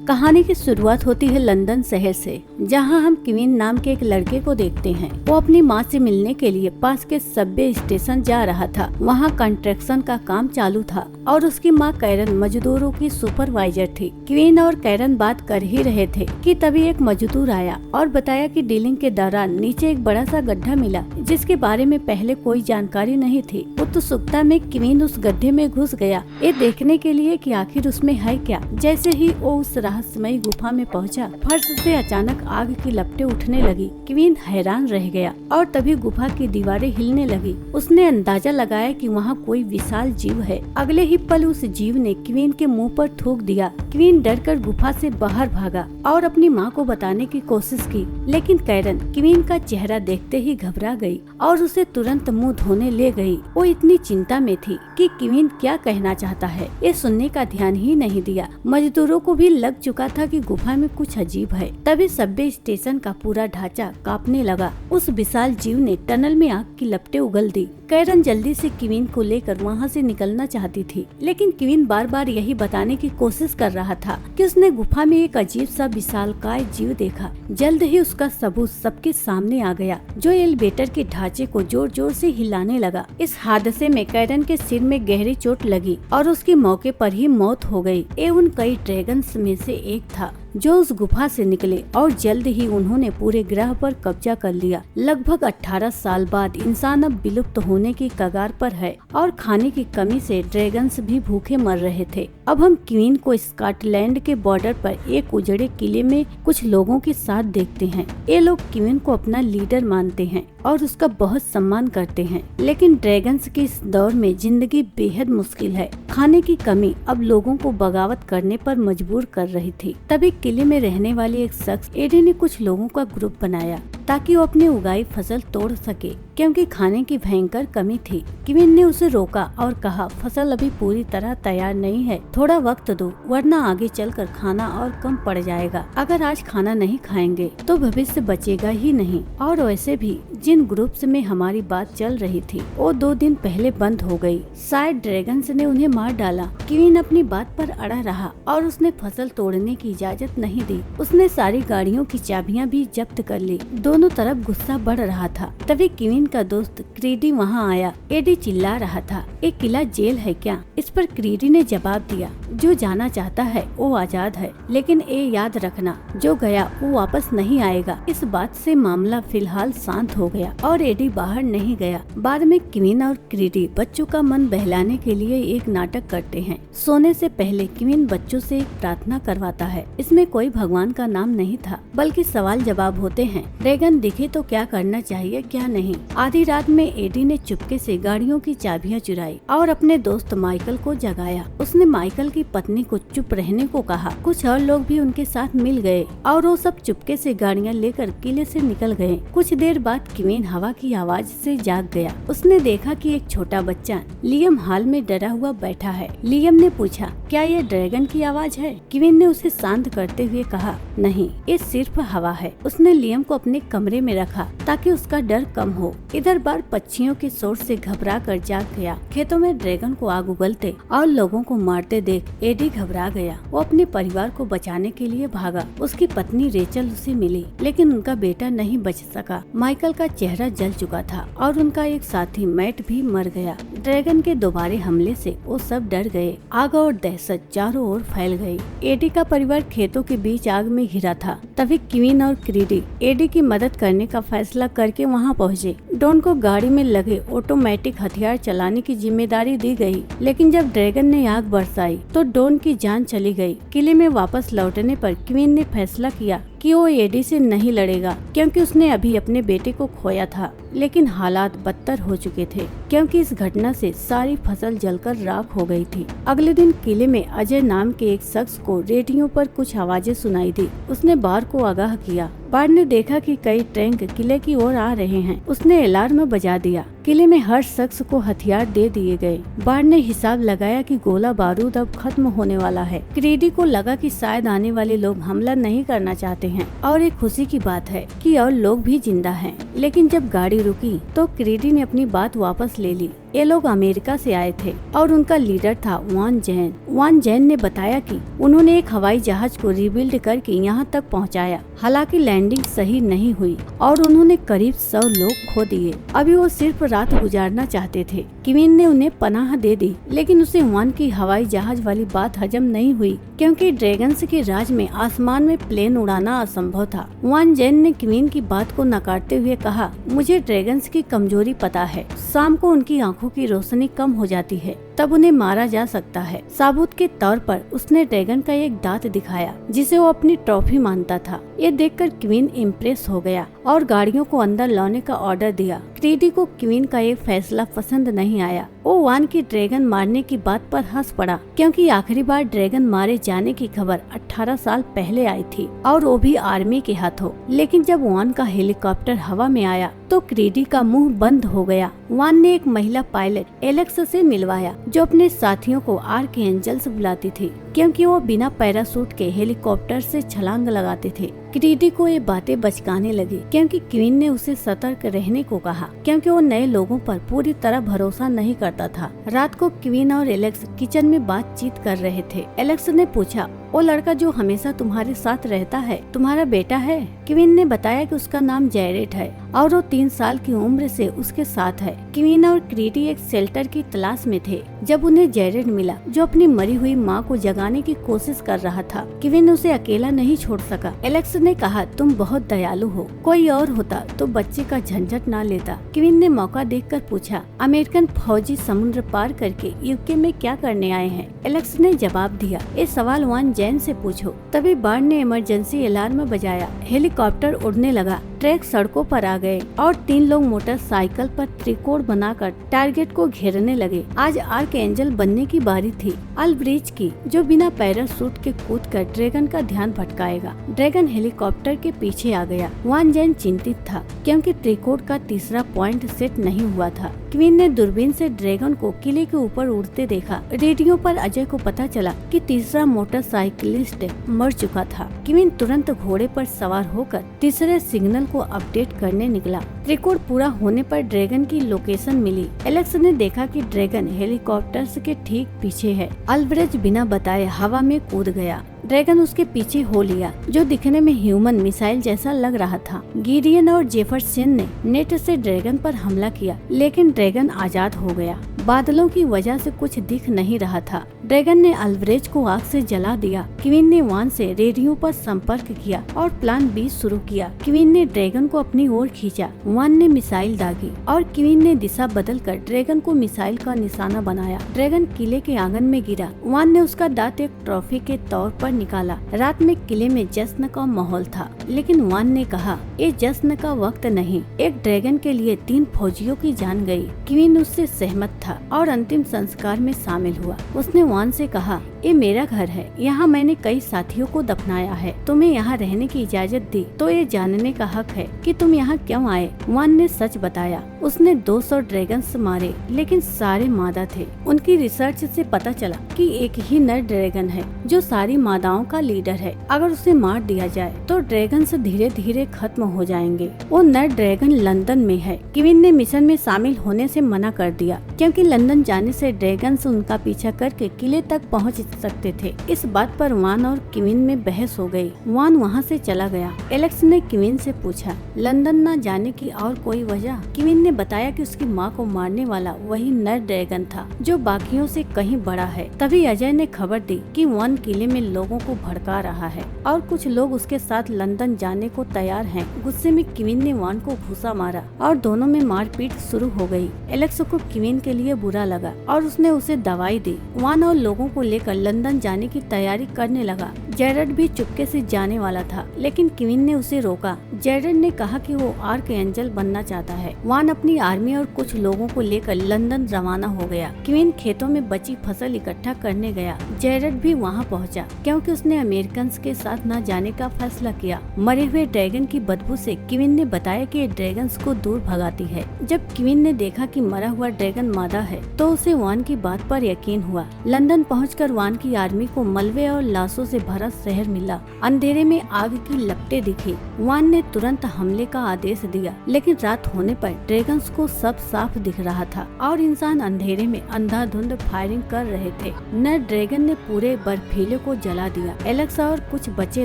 कहानी की शुरुआत होती है लंदन शहर से, जहां हम क्वीन नाम के एक लड़के को देखते हैं। वो अपनी माँ से मिलने के लिए पास के सबवे स्टेशन जा रहा था। वहां कंस्ट्रक्शन का काम चालू था और उसकी माँ कैरन मजदूरों की सुपरवाइजर थी। क्वीन और कैरन बात कर ही रहे थे कि तभी एक मजदूर आया और बताया कि डीलिंग के दौरान नीचे एक बड़ा सा गड्ढा मिला, जिसके बारे में पहले कोई जानकारी नहीं थी। उत्सुकता में क्वीन उस गड्ढे में घुस गया, ये देखने के लिए कि आखिर उसमें है क्या। जैसे ही वो उस रहस्यमयी गुफा में पहुंचा, फर्श से अचानक आग की लपटें उठने लगी। क्वीन हैरान रह गया और तभी गुफा की दीवारें हिलने लगी। उसने अंदाजा लगाया कि वहाँ कोई विशाल जीव है। अगले ही पल उस जीव ने क्वीन के मुंह पर थूक दिया। क्वीन डरकर गुफा से बाहर भागा और अपनी माँ को बताने की कोशिश की, लेकिन कैरन क्वीन का चेहरा देखते ही घबरा गई और उसे तुरंत मुंह धोने ले गई। वो इतनी चिंता में थी कि क्वीन क्या कहना चाहता है, ये सुनने का ध्यान ही नहीं दिया। मजदूरों को भी लग चुका था कि गुफा में कुछ अजीब है। तभी सबवे स्टेशन का पूरा ढांचा कांपने लगा। उस विशाल जीव ने टनल में आग की लपटें उगल दी। कैरन जल्दी से क्वीन को लेकर वहाँ से निकलना चाहती थी, लेकिन क्वीन बार बार यही बताने की कोशिश कर रहा था कि उसने गुफा में एक अजीब सा विशालकाय जीव देखा। जल्द ही उसका सबूत सबके सामने आ गया, जो एलिवेटर के ढांचे को जोर जोर से हिलाने लगा। इस हादसे में कैरन के सिर में गहरी चोट लगी और उसकी मौके पर ही मौत हो गई। ये उन कई ड्रैगन्स में से एक था जो उस गुफा से निकले और जल्द ही उन्होंने पूरे ग्रह पर कब्जा कर लिया। लगभग 18 साल बाद इंसान अब विलुप्त होने की कगार पर है और खाने की कमी से ड्रैगन्स भी भूखे मर रहे थे। अब हम क्वीन को स्कॉटलैंड के बॉर्डर पर एक उजड़े किले में कुछ लोगों के साथ देखते हैं। ये लोग क्वीन को अपना लीडर मानते हैं और उसका बहुत सम्मान करते हैं, लेकिन ड्रैगन्स के इस दौर में जिंदगी बेहद मुश्किल है। खाने की कमी अब लोगों को बगावत करने पर मजबूर कर रही थी। तभी किले में रहने वाले एक शख्स एडी ने कुछ लोगों का ग्रुप बनाया ताकि वो अपनी उगाई फसल तोड़ सके, क्योंकि खाने की भयंकर कमी थी। क्वीन ने उसे रोका और कहा, फसल अभी पूरी तरह तैयार नहीं है, थोड़ा वक्त दो, वरना आगे चलकर खाना और कम पड़ जाएगा। अगर आज खाना नहीं खाएंगे तो भविष्य बचेगा ही नहीं। और वैसे भी जिन ग्रुप्स में हमारी बात चल रही थी वो 2 दिन पहले बंद हो गई। शायद ड्रैगन्स ने उन्हें मार डाला। क्वीन अपनी बात पर अड़ा रहा और उसने फसल तोड़ने की इजाजत नहीं दी। उसने सारी गाड़ियों की चाबियां भी जब्त कर ली। दोनों तरफ गुस्सा बढ़ रहा था। तभी क्वीन का दोस्त क्रीडी वहाँ आया। एडी चिल्ला रहा था, एक किला जेल है क्या? इस पर क्रीडी ने जवाब दिया, जो जाना चाहता है वो आजाद है, लेकिन ये याद रखना, जो गया वो वापस नहीं आएगा। इस बात से मामला फिलहाल शांत हो गया और एडी बाहर नहीं गया। बाद में क्वीन और क्रीडी बच्चों का मन बहलाने के लिए एक नाटक करते हैं। सोने से पहले क्वीन बच्चों से एक प्रार्थना करवाता है। इसमें कोई भगवान का नाम नहीं था, बल्कि सवाल जवाब होते हैं। ड्रैगन दिखे तो क्या करना चाहिए क्या नहीं। आधी रात में एडी ने चुपके से गाड़ियों की चाबियां चुराई और अपने दोस्त माइकल को जगाया। उसने माइकल की पत्नी को चुप रहने को कहा। कुछ और लोग भी उनके साथ मिल गए और वो सब चुपके से गाड़ियां लेकर किले से निकल गए। कुछ देर बाद क्वीन हवा की आवाज से जाग गया। उसने देखा कि एक छोटा बच्चा लियम हाल में डरा हुआ बैठा है। लियम ने पूछा, क्या ये ड्रैगन की आवाज है? क्वीन ने उसे शांत करते हुए कहा, नहीं, ये सिर्फ हवा है। उसने लियम को अपने कमरे में रखा ताकि उसका डर कम हो। इधर बार पक्षियों के शोर से घबरा कर जाग गया। खेतों में ड्रैगन को आग उगलते और लोगों को मारते देख एडी घबरा गया। वो अपने परिवार को बचाने के लिए भागा। उसकी पत्नी रेचल उसे मिली, लेकिन उनका बेटा नहीं बच सका। माइकल का चेहरा जल चुका था और उनका एक साथी मैट भी मर गया। ड्रैगन के दोबारे हमले से वो सब डर गए। आग और दहशत चारों ओर फैल गई। एडी का परिवार खेतों के बीच आग में घिरा था। तभी क्वीन और क्रीडी एडी की मदद करने का फैसला करके वहां पहुंचे। डॉन को गाड़ी में लगे ऑटोमेटिक हथियार चलाने की जिम्मेदारी दी गई, लेकिन जब ड्रैगन ने आग बरसाई तो डॉन की जान चली गई। किले में वापस लौटने पर क्वीन ने फैसला किया कि वो एडी से नहीं लड़ेगा, क्योंकि उसने अभी अपने बेटे को खोया था। लेकिन हालात बदतर हो चुके थे, क्योंकि इस घटना से सारी फसल जलकर राख हो गई थी। अगले दिन किले में अजय नाम के एक शख्स को रेडियो पर कुछ आवाजें सुनाई दी। उसने बार को आगाह किया। बार ने देखा कि कई टैंक किले की ओर आ रहे हैं। उसने अलार्म बजा दिया। किले में हर शख्स को हथियार दे दिए गए। बार ने हिसाब लगाया कि गोला बारूद अब खत्म होने वाला है। क्रीडी को लगा कि शायद आने वाले लोग हमला नहीं करना चाहते हैं और एक खुशी की बात है कि और लोग भी जिंदा हैं। लेकिन जब गाड़ी रुकी तो क्रीडी ने अपनी बात वापस ले ली। ये लोग अमेरिका से आए थे और उनका लीडर था वान जैन। वान जैन ने बताया कि उन्होंने एक हवाई जहाज को रिबिल्ड करके यहाँ तक पहुँचाया। हालांकि लैंडिंग सही नहीं हुई और उन्होंने करीब 100 लोग खो दिए। अभी वो सिर्फ रात गुजारना चाहते थे। क्वीन ने उन्हें पनाह दे दी, लेकिन उसे वान की हवाई जहाज वाली बात हजम नहीं हुई, क्योंकि ड्रैगन्स के राज में आसमान में प्लेन उड़ाना असंभव था। वान जैन ने क्वीन की बात को नकारते हुए कहा, मुझे ड्रैगन्स की कमजोरी पता है। शाम को उनकी आंखों की रोशनी कम हो जाती है, तब उन्हें मारा जा सकता है। साबुत के तौर पर उसने ड्रैगन का एक दांत दिखाया, जिसे वो अपनी ट्रॉफी मानता था। ये देखकर क्वीन इम्प्रेस हो गया और गाड़ियों को अंदर लाने का ऑर्डर दिया। क्रीडी को क्वीन का ये फैसला पसंद नहीं आया। वो वान की ड्रैगन मारने की बात पर हंस पड़ा, क्योंकि आखिरी बार ड्रैगन मारे जाने की खबर 18 साल पहले आई थी, और वो भी आर्मी के हाथों। लेकिन जब वान का हेलीकॉप्टर हवा में आया तो क्रीडी का मुंह बंद हो गया। वान ने एक महिला पायलट एलेक्स से मिलवाया, जो अपने साथियों को आर्कएंजल्स बुलाती थी, क्योंकि वो बिना पैरासूट के हेलीकॉप्टर से छलांग लगाते थे। क्रीडी को ये बातें बचकाने लगी, क्योंकि क्वीन ने उसे सतर्क रहने को कहा, क्योंकि वो नए लोगों पर पूरी तरह भरोसा नहीं करता था। रात को क्वीन और एलेक्स किचन में बातचीत कर रहे थे। एलेक्स ने पूछा, वो लड़का जो हमेशा तुम्हारे साथ रहता है तुम्हारा बेटा है? क्वीन ने बताया कि उसका नाम जैरेट है और वो 3 साल की उम्र से उसके साथ है। क्वीन और क्रीडी एक शेल्टर की तलाश में थे जब उन्हें जैरेट मिला, जो अपनी मरी हुई माँ को जगाने की कोशिश कर रहा था। क्वीन उसे अकेला नहीं छोड़ सका। एलेक्स ने कहा, तुम बहुत दयालु हो, कोई और होता तो बच्चे का झंझट ना लेता। क्वीन ने मौका देखकर पूछा, अमेरिकन फौजी समुद्र पार करके यूके में क्या करने आए हैं? एलेक्स ने जवाब दिया, ये सवाल वान जैन से पूछो। तभी बार्ड ने इमरजेंसी अलार्म बजाया। हेलीकॉप्टर उड़ने लगा, ट्रक सड़कों पर आ गए और 3 लोग मोटरसाइकिल पर त्रिकोण बनाकर टारगेट को घेरने लगे। आज आर्कएंजल बनने की बारी थी अल्ब्रिज की, जो बिना पैराशूट के कूदकर ड्रैगन का ध्यान भटकाएगा। ड्रैगन हेलीकॉप्टर के पीछे आ गया। वान जैन चिंतित था, क्योंकि त्रिकोण का तीसरा पॉइंट सेट नहीं हुआ था। क्वीन ने दूरबीन से ड्रैगन को किले के ऊपर उड़ते देखा। रेडियो पर अजय को पता चला कि तीसरा मोटरसाइकिलिस्ट मर चुका था। क्वीन तुरंत घोड़े पर सवार होकर तीसरे सिग्नल को अपडेट करने निकला। त्रिकोण पूरा होने पर ड्रैगन की लोकेशन मिली। एलेक्स ने देखा कि ड्रैगन हेलीकॉप्टर के ठीक पीछे है। अल्ब्रेज बिना बताए हवा में कूद गया। ड्रैगन उसके पीछे हो लिया, जो दिखने में ह्यूमन मिसाइल जैसा लग रहा था। गिडियन और जेफरसन ने नेट से ड्रैगन पर हमला किया, लेकिन ड्रैगन आजाद हो गया। बादलों की वजह से कुछ दिख नहीं रहा था। ड्रैगन ने अल्ब्रेज को आग से जला दिया। क्वीन ने वान से रेडियो पर संपर्क किया और प्लान बी शुरू किया। क्वीन ने ड्रैगन को अपनी ओर खींचा। वान ने मिसाइल दागी और क्वीन ने दिशा बदलकर ड्रैगन को मिसाइल का निशाना बनाया। ड्रैगन किले के आंगन में गिरा। वान ने उसका दांत एक ट्रॉफी के तौर पर निकाला। रात में किले में जश्न का माहौल था, लेकिन वान ने कहा, ये जश्न का वक्त नहीं। एक ड्रैगन के लिए 3 फौजियों की जान गई। क्वीन उससे सहमत था और अंतिम संस्कार में शामिल हुआ। उसने वान से कहा, ये मेरा घर है, यहाँ मैंने कई साथियों को दफनाया है। तुम्हें यहाँ रहने की इजाजत दी तो ये जानने का हक है कि तुम यहाँ क्यों आए। वान ने सच बताया। उसने 200 ड्रैगन्स मारे, लेकिन सारे मादा थे। उनकी रिसर्च से पता चला कि एक ही नर ड्रैगन है जो सारी मादाओं का लीडर है। अगर उसे मार दिया जाए तो ड्रैगन्स धीरे धीरे खत्म हो जाएंगे। वो नर ड्रैगन लंदन में है। क्वीन ने मिशन में शामिल होने से मना कर दिया, क्योंकि लंदन जाने से ड्रैगन्स उनका पीछा करके किले तक पहुँच सकते थे। इस बात पर वान और क्वीन में बहस हो गई। वान वहाँ से चला गया। एलेक्स ने क्वीन से पूछा, लंदन न जाने की और कोई वजह? क्वीन ने बताया कि उसकी माँ को मारने वाला वही नर ड्रैगन था, जो बाकियों से कहीं बड़ा है। तभी अजय ने खबर दी कि वान किले में लोगों को भड़का रहा है और कुछ लोग उसके साथ लंदन जाने को तैयार हैं। गुस्से में क्वीन ने वान को घूसा मारा और दोनों में मारपीट शुरू हो गई। एलेक्स को क्वीन के लिए बुरा लगा और उसने उसे दवाई दी। वान और लोगों को लेकर लंदन जाने की तैयारी करने लगा। जेरड भी चुपके से जाने वाला था, लेकिन क्वीन ने उसे रोका। जेरड ने कहा कि वो आर्कएंजल बनना चाहता है। वान अपनी आर्मी और कुछ लोगों को लेकर लंदन रवाना हो गया। क्वीन खेतों में बची फसल इकट्ठा करने गया। जेरड भी वहाँ पहुँचा, क्योंकि उसने अमेरिकन के साथ न जाने का फैसला किया। मरे हुए ड्रैगन की बदबू से क्वीन ने बताया कि ड्रैगन को दूर भगाती है। जब क्वीन ने देखा कि मरा हुआ ड्रैगन मादा है, तो उसे वान की बात पर यकीन हुआ। लंदन पहुंचकर वान की आर्मी को मलबे और लाशों से भरा शहर मिला। अंधेरे में आग की लपटें दिखी। वान ने तुरंत हमले का आदेश दिया, लेकिन रात होने पर ड्रैगन्स को सब साफ दिख रहा था और इंसान अंधेरे में अंधाधुंध फायरिंग कर रहे थे। नर ड्रैगन ने पूरे बर्फीले को जला दिया। एलेक्स और कुछ बचे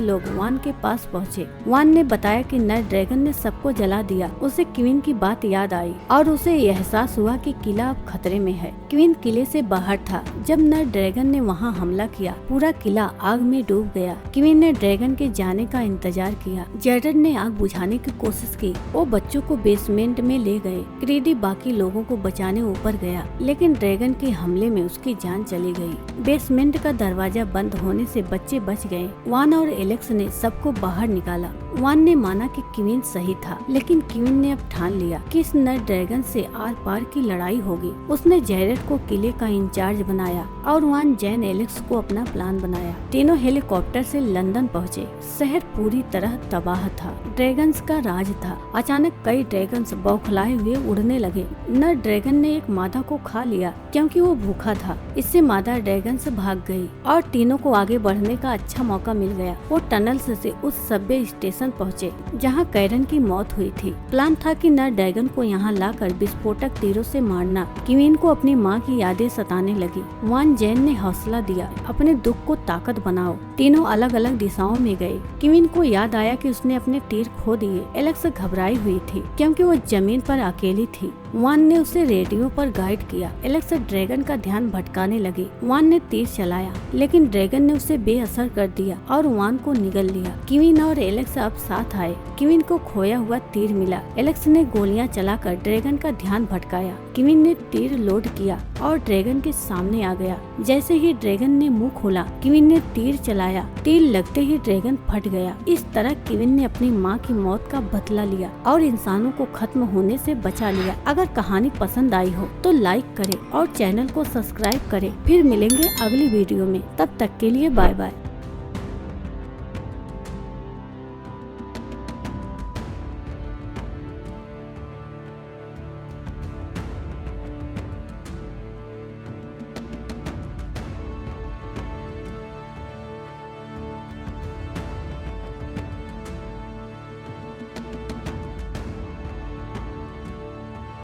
लोग वान के पास पहुँचे। वान ने बताया कि नर ड्रैगन ने सबको जला दिया। उसे क्वीन की बात याद आई और उसे एहसास हुआ कि किला अब खतरे में है। क्वीन किले से बाहर था जब नर ड्रैगन ने वहां हमला किया। पूरा किला आग में डूब गया। क्वीन ने ड्रैगन के जाने का इंतजार किया। जेडर ने आग बुझाने की कोशिश की। वो बच्चों को बेसमेंट में ले गए। क्रीडी बाकी लोगों को बचाने ऊपर गया, लेकिन ड्रैगन के हमले में उसकी जान चली गई। बेसमेंट का दरवाजा बंद होने से बच्चे बच गए। वान और एलेक्स ने सबको बाहर निकाला। वान ने माना कि क्वीन सही था, लेकिन क्वीन ने अब ठान लिया कि इस नर ड्रैगन से आर पार की लड़ाई होगी। उसने जेरेड को किले का इंचार्ज बनाया और वान जैन एलेक्स को अपना प्लान बनाया। तीनों हेलीकॉप्टर से लंदन पहुँचे। शहर पूरी तरह तबाह था। ड्रैगन्स का राज था। अचानक कई ड्रैगन्स बौखलाए हुए उड़ने लगे। नर ड्रैगन ने एक मादा को खा लिया क्योंकि वो भूखा था। इससे मादा ड्रैगन से भाग गई और तीनों को आगे बढ़ने का अच्छा मौका मिल गया। वो टनल से उस सबवे स्टेशन पहुँचे जहाँ कैरन की मौत हुई थी। प्लान था कि नर ड्रैगन को यहाँ लाकर विस्फोटक तीरों से मारना। क्वीन को अपनी माँ की यादें सताने लगी। वान जैन ने हौसला दिया, अपने दुख को ताकत बनाओ। तीनों अलग अलग दिशाओं में गए। क्वीन को याद आया कि उसने अपने तीर खो दिए। एलेक्स घबराई हुई थी क्योंकि वो जमीन पर अकेली थी। वान ने उसे रेडियो पर गाइड किया। एलेक्स ड्रैगन का ध्यान भटकाने लगी। वान ने तीर चलाया, लेकिन ड्रैगन ने उसे बेअसर कर दिया और वान को निगल लिया। क्वीन और एलेक्स अब साथ आए। क्वीन को खोया हुआ तीर मिला। एलेक्स ने गोलियां चलाकर ड्रैगन का ध्यान भटकाया। क्वीन ने तीर लोड किया और ड्रैगन के सामने आ गया। जैसे ही ड्रैगन ने मुंह खोला, क्वीन ने तीर चलाया। तीर लगते ही ड्रैगन फट गया। इस तरह क्वीन ने अपनी माँ की मौत का बदला लिया और इंसानों को खत्म होने से बचा लिया। अगर कहानी पसंद आई हो तो लाइक करें और चैनल को सब्सक्राइब करें। फिर मिलेंगे अगली वीडियो में। तब तक के लिए बाय बाय।